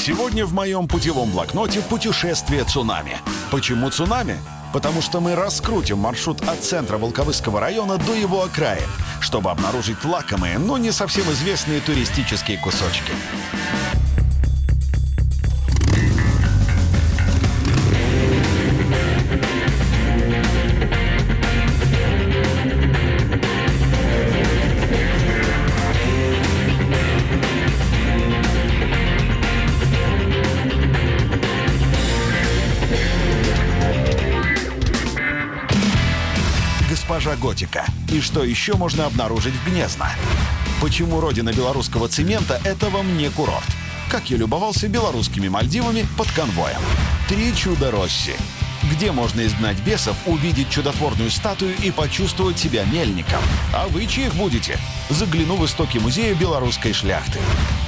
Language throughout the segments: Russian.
Сегодня в моем путевом блокноте путешествие цунами. Почему цунами? Потому что мы раскрутим маршрут от центра Волковыского района до его окраин, чтобы обнаружить лакомые, но не совсем известные туристические кусочки. Госпожа Готика. И что еще можно обнаружить в Гнездно? Почему родина белорусского цемента — это вам не курорт? Как я любовался белорусскими Мальдивами под конвоем. 3 чуда Росси. Где можно изгнать бесов, увидеть чудотворную статую и почувствовать себя мельником? А вы чьих будете? Загляну в истоки музея белорусской шляхты.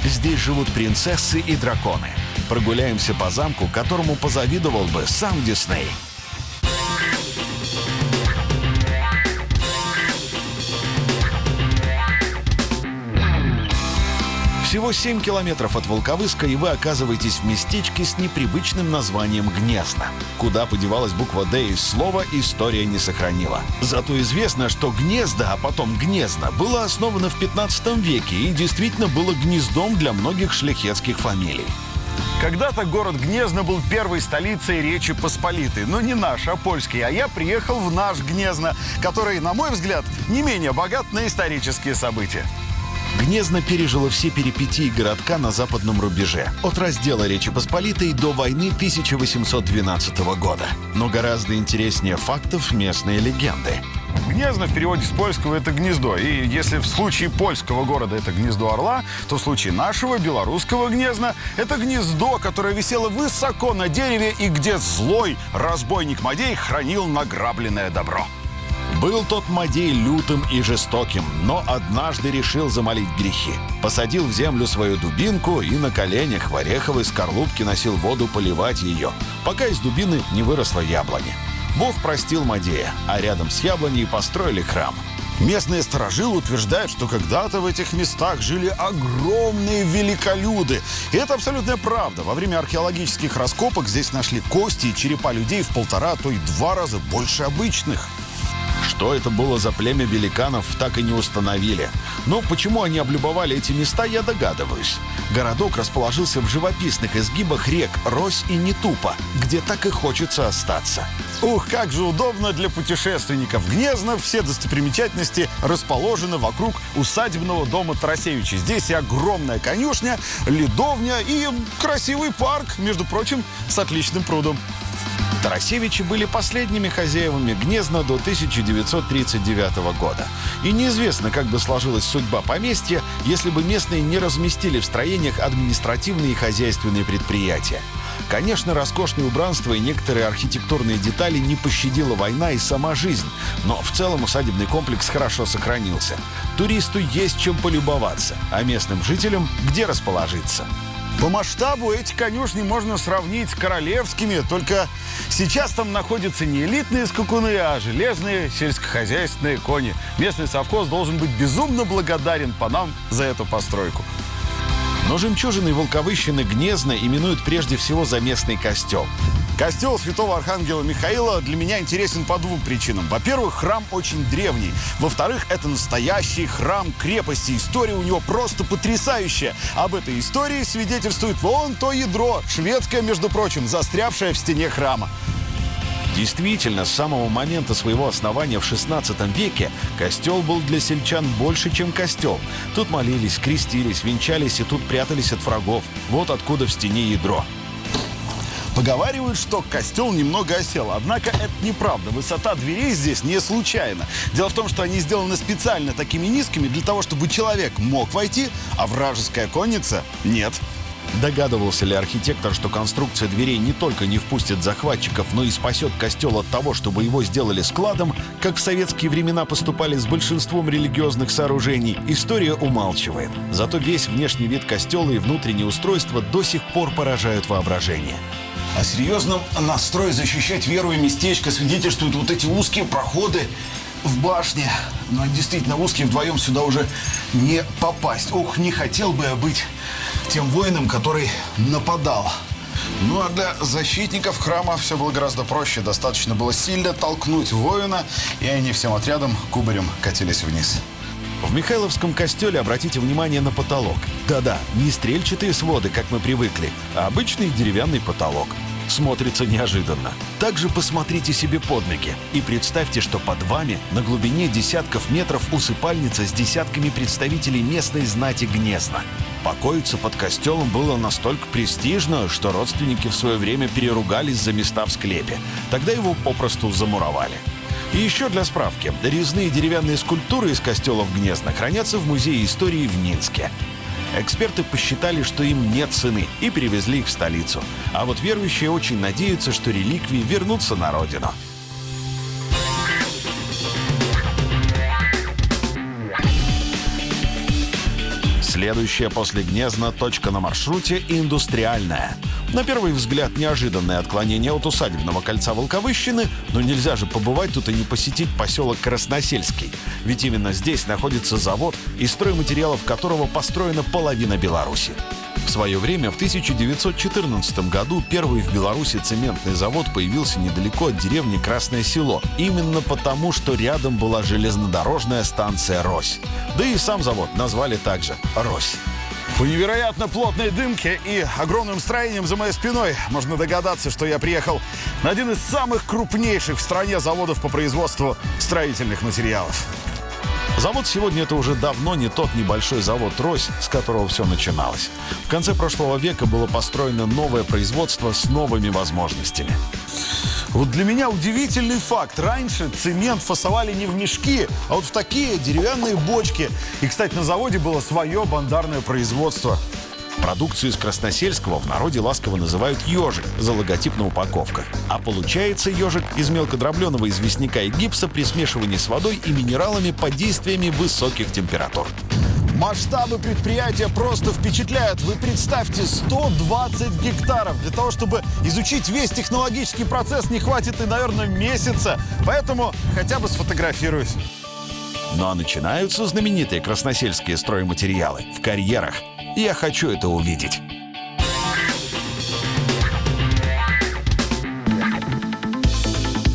Здесь живут принцессы и драконы. Прогуляемся по замку, которому позавидовал бы сам Дисней. Всего 7 километров от Волковыска, и вы оказываетесь в местечке с непривычным названием Гнездно. Куда подевалась буква «Д» из слова, история не сохранила. Зато известно, что Гнездо, а потом Гнездно, было основано в 15 веке и действительно было гнездом для многих шляхетских фамилий. Когда-то город Гнездно был первой столицей Речи Посполитой. Но не наш, а польский. А я приехал в наш Гнездно, который, на мой взгляд, не менее богат на исторические события. Гнездно пережило все перипетии городка на западном рубеже. От раздела Речи Посполитой до войны 1812 года. Но гораздо интереснее фактов местные легенды. Гнездно в переводе с польского — это гнездо. И если в случае польского города это гнездо орла, то в случае нашего белорусского Гнездна это гнездо, которое висело высоко на дереве и где злой разбойник Мадей хранил награбленное добро. Был тот Мадей лютым и жестоким, но однажды решил замолить грехи. Посадил в землю свою дубинку и на коленях в ореховой скорлупке носил воду поливать ее, пока из дубины не выросла яблоня. Бог простил Мадея, а рядом с яблоней построили храм. Местные старожилы утверждают, что когда-то в этих местах жили огромные великолюды. И это абсолютная правда. Во время археологических раскопок здесь нашли кости и черепа людей в 1,5, а то и 2 раза больше обычных. Что это было за племя великанов, так и не установили. Но почему они облюбовали эти места, я догадываюсь. Городок расположился в живописных изгибах рек Рось и Нетупа, где так и хочется остаться. Ух, как же удобно для путешественников. Гнездно все достопримечательности расположены вокруг усадебного дома Тарасевича. Здесь и огромная конюшня, ледовня и красивый парк, между прочим, с отличным прудом. Тарасевичи были последними хозяевами Гнездна до 1939 года. И неизвестно, как бы сложилась судьба поместья, если бы местные не разместили в строениях административные и хозяйственные предприятия. Конечно, роскошное убранство и некоторые архитектурные детали не пощадила война и сама жизнь, но в целом усадебный комплекс хорошо сохранился. Туристу есть чем полюбоваться, а местным жителям где расположиться. По масштабу эти конюшни можно сравнить с королевскими, только сейчас там находятся не элитные скакуны, а железные сельскохозяйственные кони. Местный совхоз должен быть безумно благодарен панам за эту постройку. Но жемчужиной Волковыщины Гнездно именуют прежде всего за местный костел. Костел святого архангела Михаила для меня интересен по 2 причинам. Во-первых, храм очень древний. Во-вторых, это настоящий храм крепости. История у него просто потрясающая. Об этой истории свидетельствует вон то ядро, шведское, между прочим, застрявшее в стене храма. Действительно, с самого момента своего основания в XVI веке костел был для сельчан больше, чем костел. Тут молились, крестились, венчались и тут прятались от врагов. Вот откуда в стене ядро. Поговаривают, что костел немного осел, однако это неправда. Высота дверей здесь не случайна. Дело в том, что они сделаны специально такими низкими для того, чтобы человек мог войти, а вражеская конница — нет. Догадывался ли архитектор, что конструкция дверей не только не впустит захватчиков, но и спасет костел от того, чтобы его сделали складом, как в советские времена поступали с большинством религиозных сооружений, история умалчивает. Зато весь внешний вид костела и внутреннее устройство до сих пор поражают воображение. О серьезном настрое защищать веру и местечко свидетельствуют вот эти узкие проходы в башне. Но они действительно узкие, вдвоем сюда уже не попасть. Ох, не хотел бы я быть тем воинам, который нападал. Ну а для защитников храма все было гораздо проще. Достаточно было сильно толкнуть воина, и они всем отрядом кубарем катились вниз. В Михайловском костеле обратите внимание на потолок. Да-да, не стрельчатые своды, как мы привыкли, а обычный деревянный потолок. Смотрится неожиданно. Также посмотрите себе под ноги и представьте, что под вами на глубине десятков метров усыпальница с десятками представителей местной знати Гнезна. Покоиться под костелом было настолько престижно, что родственники в свое время переругались за места в склепе. Тогда его попросту замуровали. И еще для справки, резные деревянные скульптуры из костела в Гнезно хранятся в Музее истории в Минске. Эксперты посчитали, что им нет цены, и перевезли их в столицу. А вот верующие очень надеются, что реликвии вернутся на родину. Следующая после Гнезна точка на маршруте – индустриальная. На первый взгляд неожиданное отклонение от усадебного кольца Волковыщины, но нельзя же побывать тут и не посетить поселок Красносельский. Ведь именно здесь находится завод, из стройматериалов которого построена половина Беларуси. В свое время, в 1914 году, первый в Беларуси цементный завод появился недалеко от деревни Красное Село. Именно потому, что рядом была железнодорожная станция «Рось». Да и сам завод назвали также «Рось». По невероятно плотной дымке и огромным строениям за моей спиной можно догадаться, что я приехал на один из самых крупнейших в стране заводов по производству строительных материалов. Завод сегодня — это уже давно не тот небольшой завод «Рось», с которого все начиналось. В конце прошлого века было построено новое производство с новыми возможностями. Вот для меня удивительный факт. Раньше цемент фасовали не в мешки, а вот в такие деревянные бочки. И, кстати, на заводе было свое бандарное производство. Продукцию из Красносельского в народе ласково называют «ежик» за логотип на упаковках. А получается ежик из мелкодробленого известняка и гипса при смешивании с водой и минералами под действиями высоких температур. Масштабы предприятия просто впечатляют. Вы представьте, 120 гектаров. Для того, чтобы изучить весь технологический процесс, не хватит и, наверное, месяца. Поэтому хотя бы сфотографируюсь. Ну а начинаются знаменитые красносельские стройматериалы в карьерах. Я хочу это увидеть.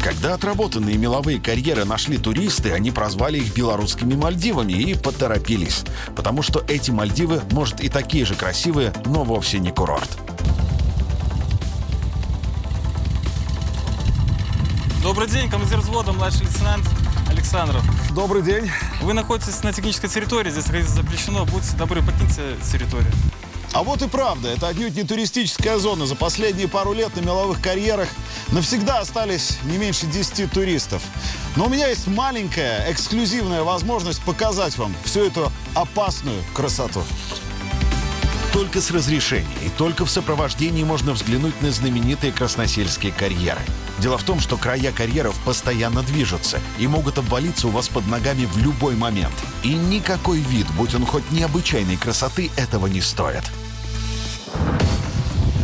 Когда отработанные меловые карьеры нашли туристы, они прозвали их белорусскими Мальдивами и поторопились. Потому что эти Мальдивы, может, и такие же красивые, но вовсе не курорт. Добрый день, командир взвода, младший лейтенант Александров. Добрый день. Вы находитесь на технической территории, здесь находиться запрещено. Будьте добры, покиньте территорию. А вот и правда, это отнюдь не туристическая зона. За последние пару лет на меловых карьерах навсегда остались не меньше 10 туристов. Но у меня есть маленькая, эксклюзивная возможность показать вам всю эту опасную красоту. Только с разрешения и только в сопровождении можно взглянуть на знаменитые красносельские карьеры. Дело в том, что края карьеров постоянно движутся и могут обвалиться у вас под ногами в любой момент. И никакой вид, будь он хоть необычайной красоты, этого не стоит.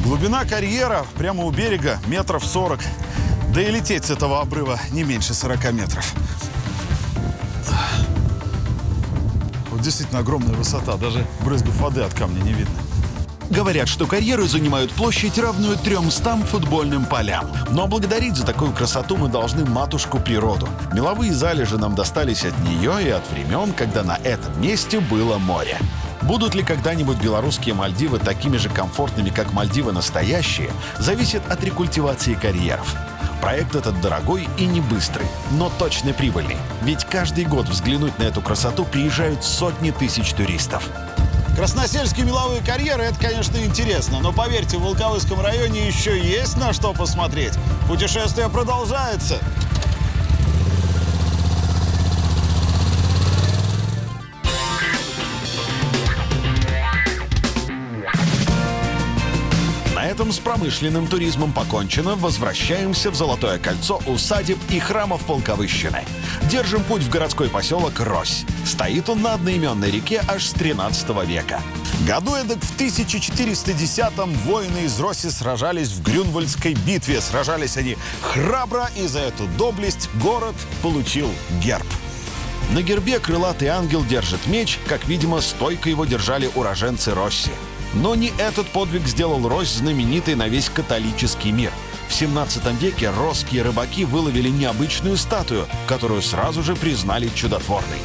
Глубина карьера прямо у берега метров 40. Да и лететь с этого обрыва не меньше 40 метров. Вот действительно огромная высота. Даже брызгов воды от камня не видно. Говорят, что карьеры занимают площадь, равную 300 футбольным полям. Но благодарить за такую красоту мы должны матушку природу. Меловые залежи нам достались от нее и от времен, когда на этом месте было море. Будут ли когда-нибудь белорусские Мальдивы такими же комфортными, как Мальдивы настоящие, зависит от рекультивации карьеров. Проект этот дорогой и не быстрый, но точно прибыльный. Ведь каждый год взглянуть на эту красоту приезжают сотни тысяч туристов. Красносельские меловые карьеры — это, конечно, интересно, но поверьте, в Волковыском районе еще есть на что посмотреть. Путешествие продолжается. На этом с промышленным туризмом покончено. Возвращаемся в Золотое кольцо усадеб и храмов Волковыщины. Держим путь в городской поселок Рось. Стоит он на одноименной реке аж с 13 века. Году эдак в 1410-м воины из Роси сражались в Грюнвальдской битве. Сражались они храбро, и за эту доблесть город получил герб. На гербе крылатый ангел держит меч, как, видимо, стойко его держали уроженцы Росси. Но не этот подвиг сделал Рось знаменитой на весь католический мир. В 17 веке росские рыбаки выловили необычную статую, которую сразу же признали чудотворной.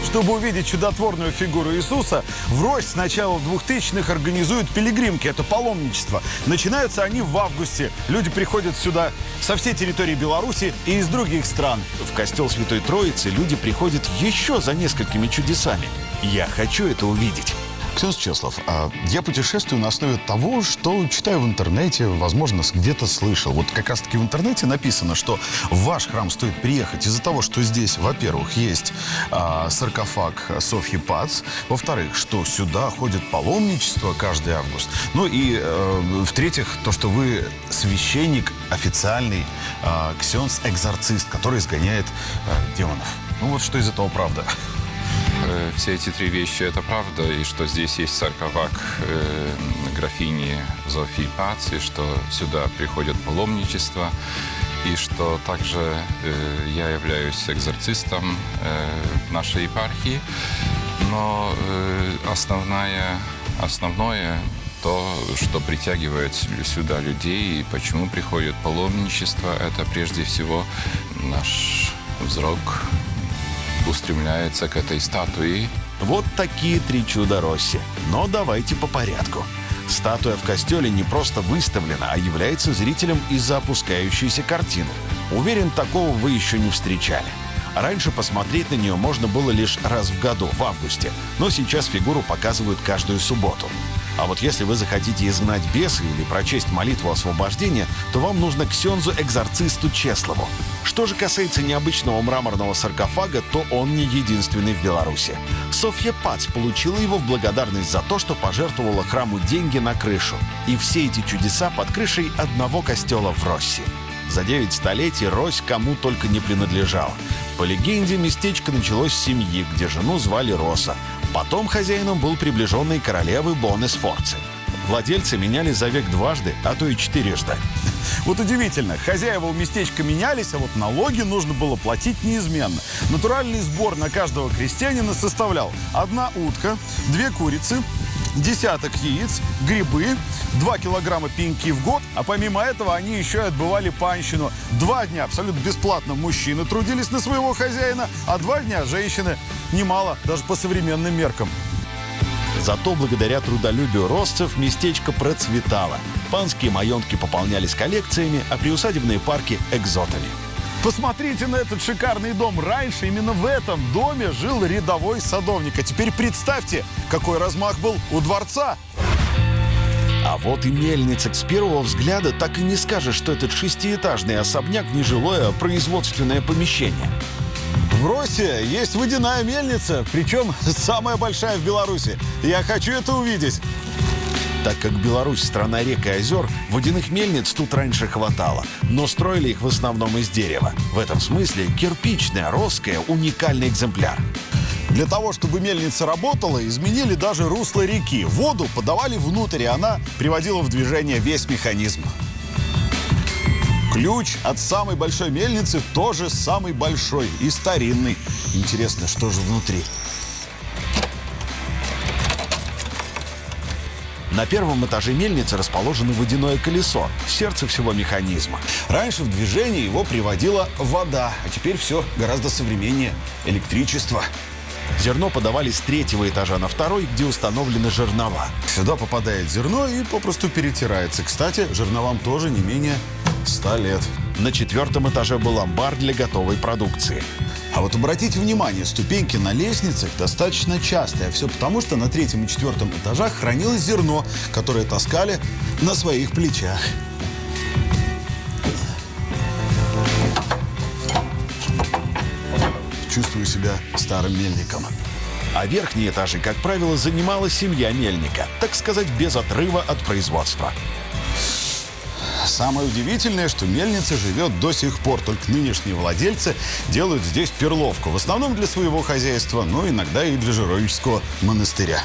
Чтобы увидеть чудотворную фигуру Иисуса, в Рось с начала 2000-х организуют пилигримки, это паломничество. Начинаются они в августе. Люди приходят сюда со всей территории Беларуси и из других стран. В костел Святой Троицы люди приходят еще за несколькими чудесами. Я хочу это увидеть. Ксенс Чеслов, я путешествую на основе того, что читаю в интернете, возможно, где-то слышал. Вот как раз-таки в интернете написано, что в ваш храм стоит приехать из-за того, что здесь, во-первых, есть саркофаг Софьи Пац, во-вторых, что сюда ходит паломничество каждый август, ну и, в-третьих, то, что вы священник официальный, ксенс-экзорцист, который изгоняет демонов. Ну вот что из этого правда? Все эти три вещи – это правда, и что здесь есть саркофаг графини Зофии Пац, и что сюда приходят паломничество, и что также я являюсь экзорцистом в нашей епархии. Но основное то, что притягивает сюда людей, и почему приходит паломничество, это прежде всего наш взор устремляется к этой статуе. Вот такие три чуда Росси. Но давайте по порядку. Статуя в костеле не просто выставлена, а является зрителем из-за опускающейся картины. Уверен, такого вы еще не встречали. Раньше посмотреть на нее можно было лишь раз в году, в августе. Но сейчас фигуру показывают каждую субботу. А вот если вы захотите изгнать беса или прочесть молитву освобождения, то вам нужно к ксензу-экзорцисту Чеслову. Что же касается необычного мраморного саркофага, то он не единственный в Беларуси. Софья Пац получила его в благодарность за то, что пожертвовала храму деньги на крышу. И все эти чудеса под крышей одного костела в Росси. За 9 столетий Рось кому только не принадлежала. По легенде, местечко началось с семьи, где жену звали Роса. Потом хозяином был приближенный королевы Бонне Сфорцы. Владельцы меняли за век дважды, а то и 4. Вот удивительно, хозяева у местечка менялись, а вот налоги нужно было платить неизменно. Натуральный сбор на каждого крестьянина составлял 1 утка, 2 курицы, десяток яиц, грибы, 2 килограмма пеньки в год, а помимо этого они еще и отбывали панщину. 2 дня абсолютно бесплатно мужчины трудились на своего хозяина, а 2 дня женщины. Немало, даже по современным меркам. Зато благодаря трудолюбию россцев местечко процветало. Панские маёнтки пополнялись коллекциями, а приусадебные парки – экзотами. Посмотрите на этот шикарный дом. Раньше именно в этом доме жил рядовой садовник. А теперь представьте, какой размах был у дворца. А вот и мельница. С первого взгляда так и не скажешь, что этот 6-этажный особняк не жилое, а производственное помещение. В Росе есть водяная мельница, причем самая большая в Беларуси. Я хочу это увидеть. Так как Беларусь – страна рек и озер, водяных мельниц тут раньше хватало. Но строили их в основном из дерева. В этом смысле кирпичная, росская, уникальный экземпляр. Для того, чтобы мельница работала, изменили даже русло реки. Воду подавали внутрь, и она приводила в движение весь механизм. Ключ от самой большой мельницы тоже самый большой и старинный. Интересно, что же внутри? На первом этаже мельницы расположено водяное колесо, сердце всего механизма. Раньше в движение его приводила вода, а теперь все гораздо современнее – электричество. Зерно подавали с 3-го этажа на 2-й, где установлены жернова. Сюда попадает зерно и попросту перетирается. Кстати, жерновам тоже не менее 100 лет. На 4-м этаже был амбар для готовой продукции. А вот обратите внимание, ступеньки на лестницах достаточно частые. А все потому, что на 3-м и 4-м этажах хранилось зерно, которое таскали на своих плечах. Чувствую себя старым мельником. А верхние этажи, как правило, занимала семья мельника, так сказать, без отрыва от производства. Самое удивительное, что мельница живет до сих пор. Только нынешние владельцы делают здесь перловку. В основном для своего хозяйства, но иногда и для Жировического монастыря.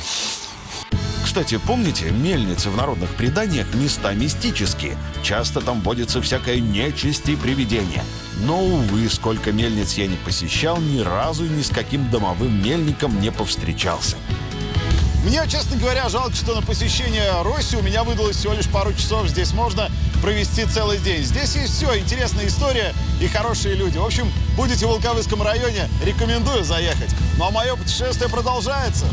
Кстати, помните, мельницы в народных преданиях места мистические. Часто там водится всякая нечисть и привидения. Но, увы, сколько мельниц я не посещал, ни разу ни с каким домовым мельником не повстречался. Мне, честно говоря, жалко, что на посещение Росси у меня выдалось всего лишь пару часов. Здесь можно провести целый день. Здесь есть все, интересная история и хорошие люди. В общем, будете в Волковыском районе, рекомендую заехать. Ну а мое путешествие продолжается.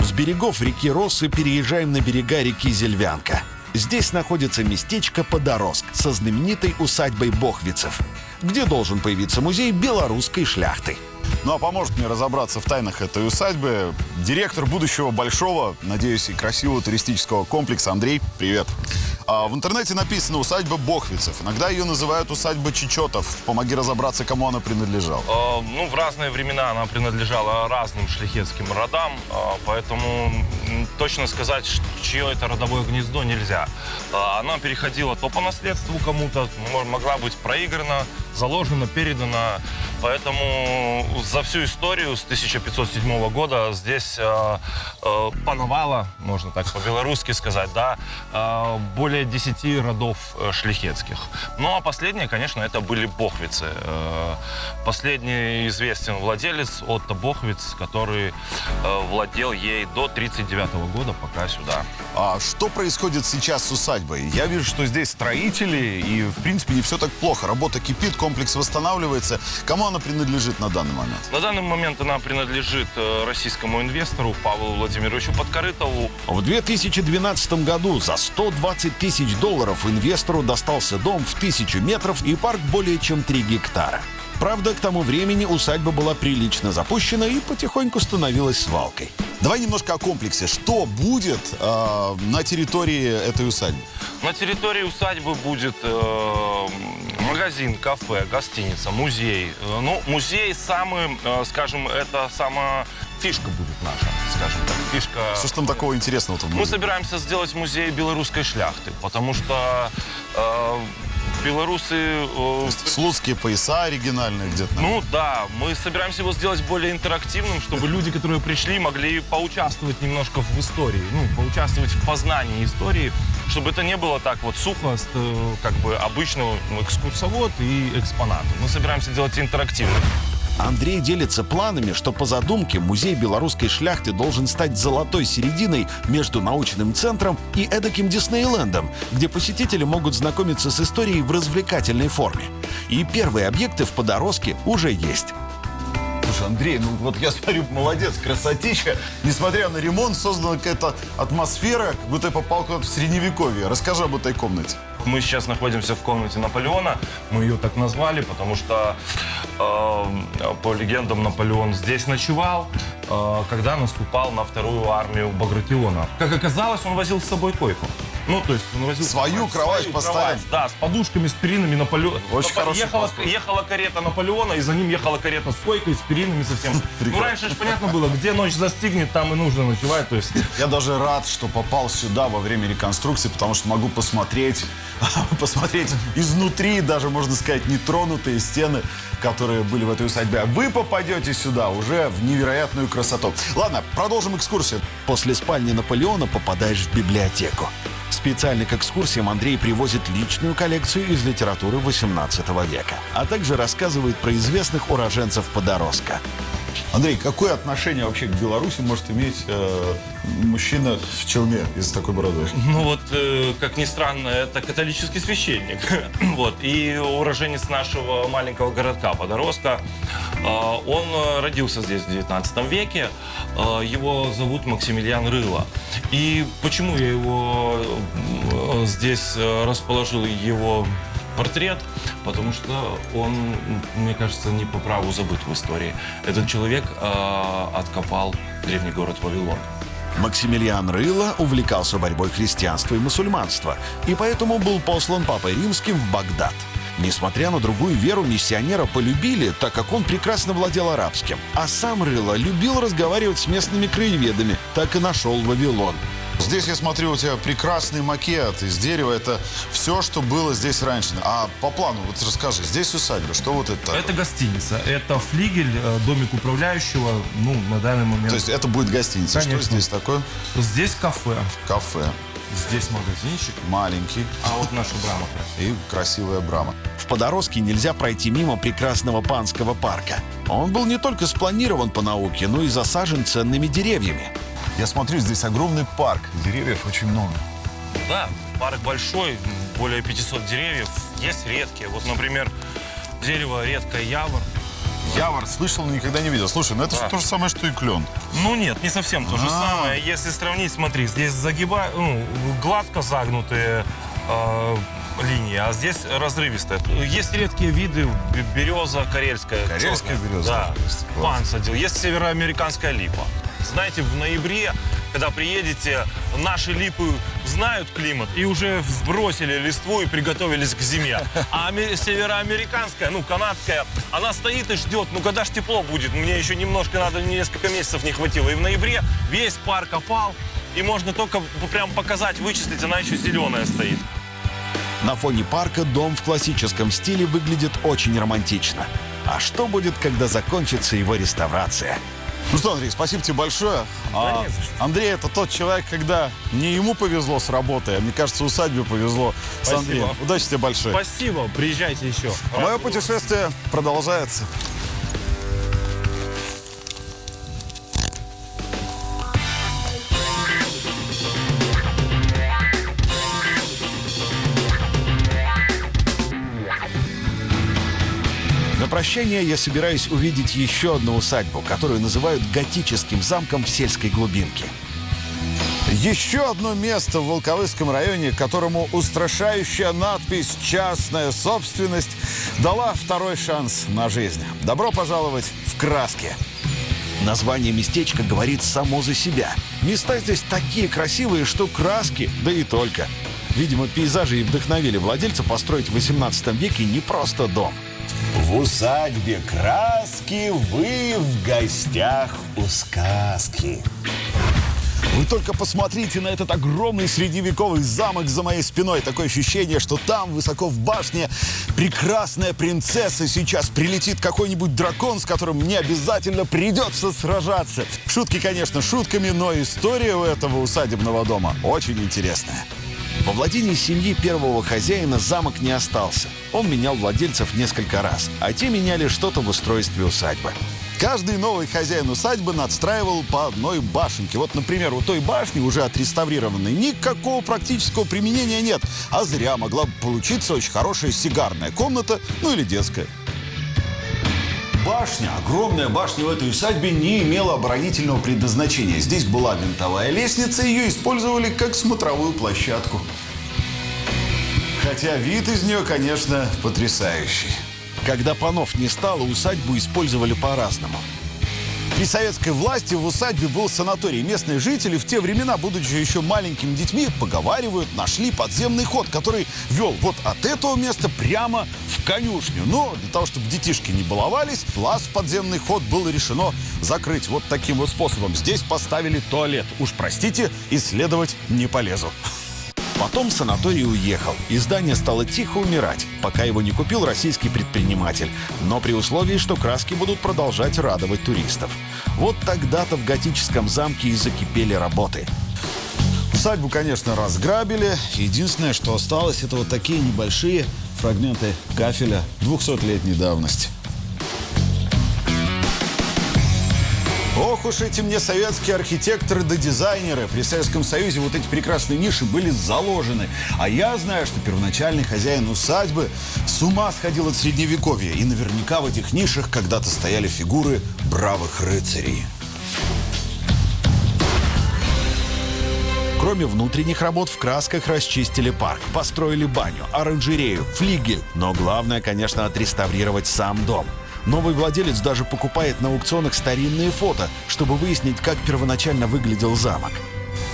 С берегов реки Россы переезжаем на берега реки Зельвянка. Здесь находится местечко Подороск со знаменитой усадьбой Бохвицев, где должен появиться музей белорусской шляхты. Ну а поможет мне разобраться в тайнах этой усадьбы директор будущего большого, надеюсь, и красивого туристического комплекса Андрей. Привет. В интернете написано «усадьба Бохвицев». Иногда ее называют «усадьба Чечетов». Помоги разобраться, кому она принадлежала. Ну, в разные времена она принадлежала разным шляхетским родам, поэтому точно сказать, чье это родовое гнездо, нельзя. Она переходила то по наследству кому-то, могла быть проиграна, заложена, передана. Поэтому за всю историю с 1507 года здесь пановало, можно так по-белорусски сказать, да, более 10 родов шляхетских. Ну а последние, конечно, это были Бохвицы. Последний известен владелец Отто Бохвиц, который владел ей до 1939 года, пока сюда. А что происходит сейчас с усадьбой? Я вижу, что здесь строители, и, в принципе, не все так плохо. Работа кипит, комплекс восстанавливается. Кому она принадлежит на данный момент? На данный момент она принадлежит российскому инвестору Павлу Владимировичу Подкорытову. В 2012 году за $120 тысяч инвестору достался дом в 1000 метров и парк более чем 3 гектара. Правда, к тому времени усадьба была прилично запущена и потихоньку становилась свалкой. Давай немножко о комплексе. Что будет на территории этой усадьбы? На территории усадьбы будет магазин, кафе, гостиница, музей. Ну, музей самый, скажем, это самая фишка будет наша, скажем так. Фишка. Что ж там такого интересного-то? Мы собираемся сделать музей белорусской шляхты, потому что белорусы... Слуцкие пояса оригинальные где-то. Ну да, мы собираемся его сделать более интерактивным, чтобы люди, которые пришли, могли поучаствовать немножко в истории, ну, поучаствовать в познании истории, чтобы это не было так вот сухо, как бы обычного экскурсовод и экспонаты. Мы собираемся делать интерактивно. Андрей делится планами, что по задумке музей белорусской шляхты должен стать золотой серединой между научным центром и эдаким Диснейлендом, где посетители могут знакомиться с историей в развлекательной форме. И первые объекты в Подороске уже есть. Слушай, Андрей, ну вот я смотрю, молодец, красотища. Несмотря на ремонт, создана какая-то атмосфера, как будто я попал куда-то в средневековье. Расскажи об этой комнате. Мы сейчас находимся в комнате Наполеона. Мы ее так назвали, потому что, по легендам, Наполеон здесь ночевал, когда наступал на вторую армию Багратиона. Как оказалось, он возил с собой койку. Ну, то есть он возил свою кровать поставил. Да, с подушками, с перинами. Очень хороший ехала карета Наполеона, и за ним ехала карета с койкой, с перинами совсем. Ну, раньше же понятно было, где ночь застигнет, там и нужно ночевать. То есть... Я даже рад, что попал сюда во время реконструкции, потому что могу посмотреть изнутри, даже, можно сказать, нетронутые стены, которые были в этой усадьбе. А вы попадете сюда уже в невероятную красоту. Ладно, продолжим экскурсию. После спальни Наполеона попадаешь в библиотеку. Специально к экскурсиям Андрей привозит личную коллекцию из литературы XVIII века, а также рассказывает про известных уроженцев Подороска. Андрей, какое отношение вообще к Беларуси может иметь мужчина в челме и с такой бородой? Ну вот, как ни странно, это католический священник. Вот. И уроженец нашего маленького городка Подороска. Он родился здесь в 19 веке. Его зовут Максимилиан Рыло. И почему я его здесь расположил, его портрет? Потому что он, мне кажется, не по праву забыт в истории. Этот человек откопал древний город Вавилон. Максимилиан Рыло увлекался борьбой христианства и мусульманства, и поэтому был послан Папой Римским в Багдад. Несмотря на другую веру, миссионера полюбили, так как он прекрасно владел арабским. А сам Рыло любил разговаривать с местными краеведами, так и нашел Вавилон. Здесь, я смотрю, у тебя прекрасный макет из дерева. Это все, что было здесь раньше. А по плану, вот расскажи, здесь усадьба, что вот это? Это гостиница, это флигель, домик управляющего, ну, на данный момент. То есть это будет гостиница. Конечно. Что здесь такое? Здесь кафе. Кафе. Здесь магазинчик. Маленький. А вот наша брама. И красивая брама. В Подорожке нельзя пройти мимо прекрасного Панского парка. Он был не только спланирован по науке, но и засажен ценными деревьями. Я смотрю, здесь огромный парк. Деревьев очень много. Да, парк большой, более 500 деревьев. Есть редкие. Вот, например, дерево редкое явор. Явор слышал, но никогда не видел. Слушай, ну это же то же самое, что и клен. Ну нет, не совсем то же самое. Если сравнить, смотри, здесь гладко загнутые линии, а здесь разрывистые. Есть редкие виды, береза карельская. Карельская черная. береза. Да, пан садил. Есть североамериканская липа. Знаете, в ноябре, когда приедете, наши липы знают климат и уже сбросили листву и приготовились к зиме. А североамериканская, канадская, она стоит и ждет, когда ж тепло будет. Мне еще немножко надо, несколько месяцев не хватило. И в ноябре весь парк опал, и можно только прям показать, вычислить, она еще зеленая стоит. На фоне парка дом в классическом стиле выглядит очень романтично. А что будет, когда закончится его реставрация? Ну что, Андрей, спасибо тебе большое. Да не за что. Андрей — это тот человек, когда не ему повезло с работой, а мне кажется, усадьбе повезло с Спасибо. Андреем. Удачи тебе большое. Спасибо, приезжайте еще. Мое путешествие продолжается. На прощание я собираюсь увидеть еще одну усадьбу, которую называют готическим замком в сельской глубинке. Еще одно место в Волковыском районе, которому устрашающая надпись «Частная собственность» дала второй шанс на жизнь. Добро пожаловать в Краски. Название местечка говорит само за себя. Места здесь такие красивые, что краски, да и только. Видимо, пейзажи и вдохновили владельца построить в 18 веке не просто дом. В усадьбе Краски вы в гостях у сказки. Вы только посмотрите на этот огромный средневековый замок за моей спиной. Такое ощущение, что там, высоко в башне, прекрасная принцесса. Сейчас прилетит какой-нибудь дракон, с которым мне обязательно придется сражаться. Шутки, конечно, шутками, но история у этого усадебного дома очень интересная. Во владении семьи первого хозяина замок не остался. Он менял владельцев несколько раз, а те меняли что-то в устройстве усадьбы. Каждый новый хозяин усадьбы надстраивал по одной башенке. Вот, например, у той башни, уже отреставрированной, никакого практического применения нет. А зря, могла бы получиться очень хорошая сигарная комната, или детская. Башня, огромная башня в этой усадьбе не имела оборонительного предназначения. Здесь была винтовая лестница, ее использовали как смотровую площадку. Хотя вид из нее, конечно, потрясающий. Когда панов не стало, усадьбу использовали по-разному. При советской власти в усадьбе был санаторий. Местные жители в те времена, будучи еще маленькими детьми, поговаривают, нашли подземный ход, который вел вот от этого места прямо в конюшню. Но для того, чтобы детишки не баловались, лаз в подземный ход было решено закрыть вот таким вот способом. Здесь поставили туалет. Уж простите, исследовать не полезу. Потом санаторий уехал, и здание стало тихо умирать, пока его не купил российский предприниматель. Но при условии, что краски будут продолжать радовать туристов. Вот тогда-то в готическом замке и закипели работы. Усадьбу, конечно, разграбили. Единственное, что осталось, это вот такие небольшие фрагменты кафеля 200-летней давности. Ох уж эти мне советские архитекторы да дизайнеры. При Советском Союзе вот эти прекрасные ниши были заложены. А я знаю, что первоначальный хозяин усадьбы с ума сходил от Средневековья. И наверняка в этих нишах когда-то стояли фигуры бравых рыцарей. Кроме внутренних работ, в красках расчистили парк, построили баню, оранжерею, флигель. Но главное, конечно, отреставрировать сам дом. Новый владелец даже покупает на аукционах старинные фото, чтобы выяснить, как первоначально выглядел замок.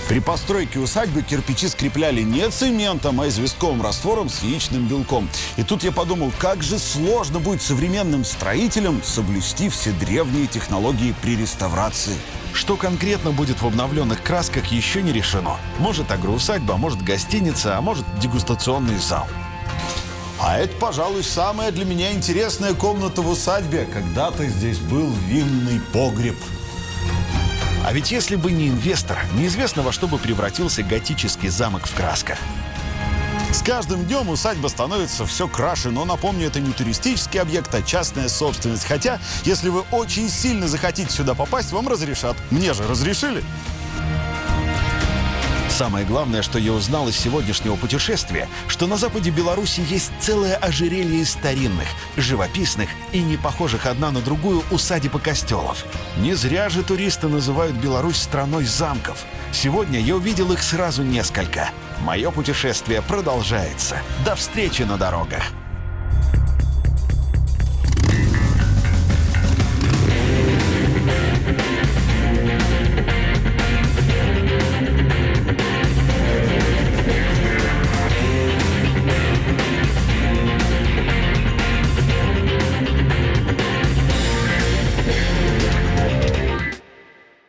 При постройке усадьбы кирпичи скрепляли не цементом, а известковым раствором с яичным белком. И тут я подумал, как же сложно будет современным строителям соблюсти все древние технологии при реставрации. Что конкретно будет в обновленных красках, еще не решено. Может, агроусадьба, может, гостиница, а может, дегустационный зал. А это, пожалуй, самая для меня интересная комната в усадьбе. Когда-то здесь был винный погреб. А ведь если бы не инвестор, неизвестно, во что бы превратился готический замок в красках. С каждым днем усадьба становится все краше, но, напомню, это не туристический объект, а частная собственность. Хотя, если вы очень сильно захотите сюда попасть, вам разрешат. Мне же разрешили. Самое главное, что я узнал из сегодняшнего путешествия, что на западе Беларуси есть целое ожерелье из старинных, живописных и не похожих одна на другую усадеб и костелов. Не зря же туристы называют Беларусь страной замков. Сегодня я увидел их сразу несколько. Мое путешествие продолжается. До встречи на дорогах!